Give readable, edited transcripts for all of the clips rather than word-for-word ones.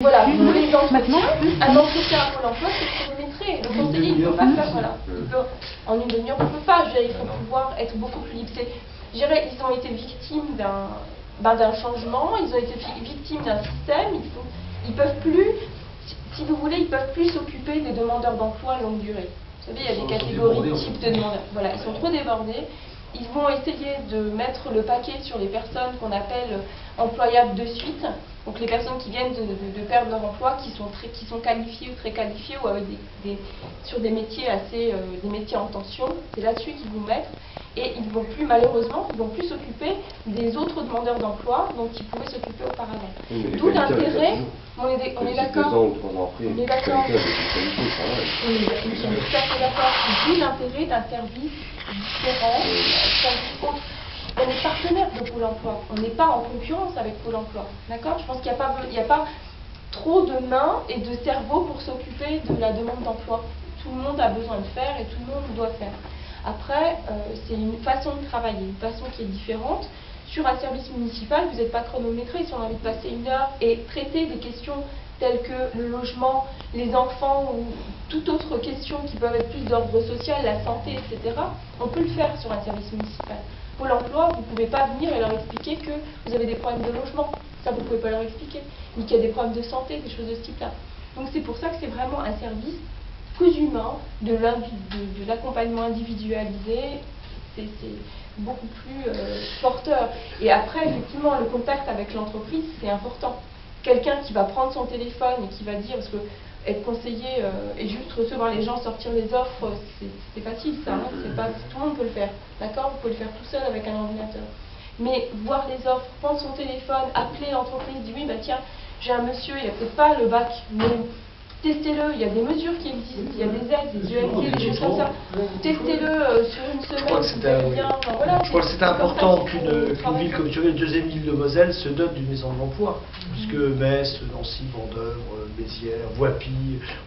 Voilà, pour les entretiens, un entretien à Pôle emploi, c'est chronométré. Le conseiller, il ne peut pas faire, voilà. En une demi-heure, on ne peut pas. Il faut pouvoir être beaucoup plus libre. Je dirais, ils ont été victimes d'un changement, ils ont été victimes d'un système. Ils peuvent plus, si vous voulez, ils peuvent plus s'occuper des demandeurs d'emploi à longue durée. Vous savez, il y a des catégories de types de demandeurs. Voilà, ils sont trop débordés. Ils vont essayer de mettre le paquet sur les personnes qu'on appelle employables de suite, donc les personnes qui viennent de perdre leur emploi, qui sont qualifiées ou très qualifiées ou avec sur des métiers des métiers en tension. C'est là-dessus qu'ils vont mettre, et ils vont plus, malheureusement, ils vont plus s'occuper des autres demandeurs d'emploi dont ils pouvaient s'occuper auparavant. D'où l'intérêt. On est d'accord. On est d'accord. Nous sommes tout à fait d'accord. D'où l'intérêt d'un service différent, on est partenaire de Pôle emploi, on n'est pas en concurrence avec Pôle emploi, d'accord? Je pense qu'il n'y a pas trop de mains et de cerveau pour s'occuper de la demande d'emploi. Tout le monde a besoin de faire et tout le monde doit faire. Après, c'est une façon de travailler, une façon qui est différente. Sur un service municipal, vous n'êtes pas chronométré. Si on a envie de passer une heure et traiter des questions telles que le logement, les enfants ou toute autre question qui peuvent être plus d'ordre social, la santé, etc., on peut le faire sur un service municipal. Pôle emploi, vous ne pouvez pas venir et leur expliquer que vous avez des problèmes de logement. Ça, vous ne pouvez pas leur expliquer. Ni qu'il y a des problèmes de santé, des choses de ce type-là. Donc c'est pour ça que c'est vraiment un service plus humain, de l'accompagnement individualisé. C'est beaucoup plus porteur. Et après, effectivement, le contact avec l'entreprise, c'est important. Quelqu'un qui va prendre son téléphone et qui va dire, parce que être conseiller et juste recevoir les gens, sortir les offres, c'est facile ça, hein, tout le monde peut le faire, d'accord? Vous pouvez le faire tout seul avec un ordinateur. Mais voir les offres, prendre son téléphone, appeler l'entreprise, dire oui, bah tiens, j'ai un monsieur, il n'a peut-être pas le bac, mais testez-le, il y a des mesures qui existent, il y a des aides, des EMT, des choses comme ça. Testez-le sur une semaine, je crois que c'est important qu'une ville comme Thionville, deuxième ville de Moselle, se dote d'une maison de l'emploi. Puisque Metz, Nancy, Vendôme, Béziers, Voipy,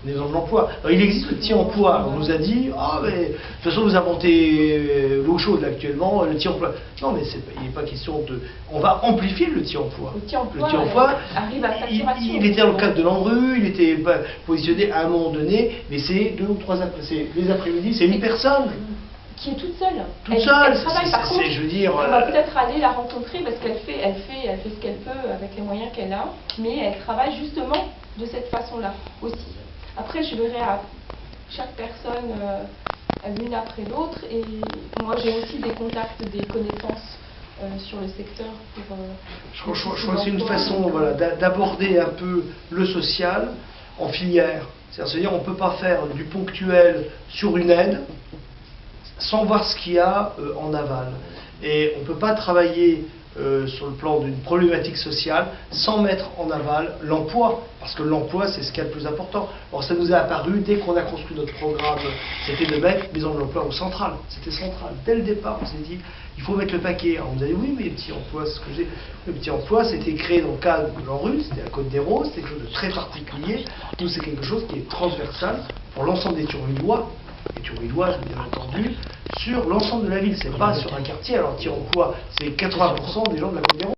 des maisons de l'emploi. Alors il existe le petit-emploi. On nous a dit, ah mais de toute façon vous inventez l'eau chaude là, actuellement, le petit-emploi. Non mais il n'est pas question de... On va amplifier le petit-emploi. Le petit-emploi arrive à saturation. Il était dans le cadre de l'ANRU, il était positionné à un moment donné, mais c'est 2 ou 3 après, les après-midi, c'est une personne. Qui est toute seule. Toute seule, je veux dire. On va peut-être aller la rencontrer parce qu'elle fait ce qu'elle peut avec les moyens qu'elle a, mais elle travaille justement de cette façon-là aussi. Après, je verrai à chaque personne l'une après l'autre, et moi j'ai aussi des contacts, des connaissances sur le secteur. Je crois que c'est une façon d'aborder un peu le social en filière. C'est-à-dire on ne peut pas faire du ponctuel sur une aide sans voir ce qu'il y a en aval. Et on ne peut pas travailler sur le plan d'une problématique sociale sans mettre en aval l'emploi, parce que l'emploi c'est ce qui est le plus important. Alors ça nous est apparu dès qu'on a construit notre programme, c'était de mettre maison de l'emploi au central, c'était central. Dès le départ on s'est dit, il faut mettre le paquet. Alors on nous a dit oui mais les petits emplois, c'est ce que j'ai. Le petit emploi c'était créé dans le cadre de l'ANRU, c'était à Côte-des-Roses, c'était quelque chose de très particulier. Nous c'est quelque chose qui est transversal pour l'ensemble des Thionvillois. Et Thionvilloises, bien entendu, sur l'ensemble de la ville, c'est pas sur un quartier. Alors, petit-emploi, c'est 80% des gens de la Côte-des-Roses.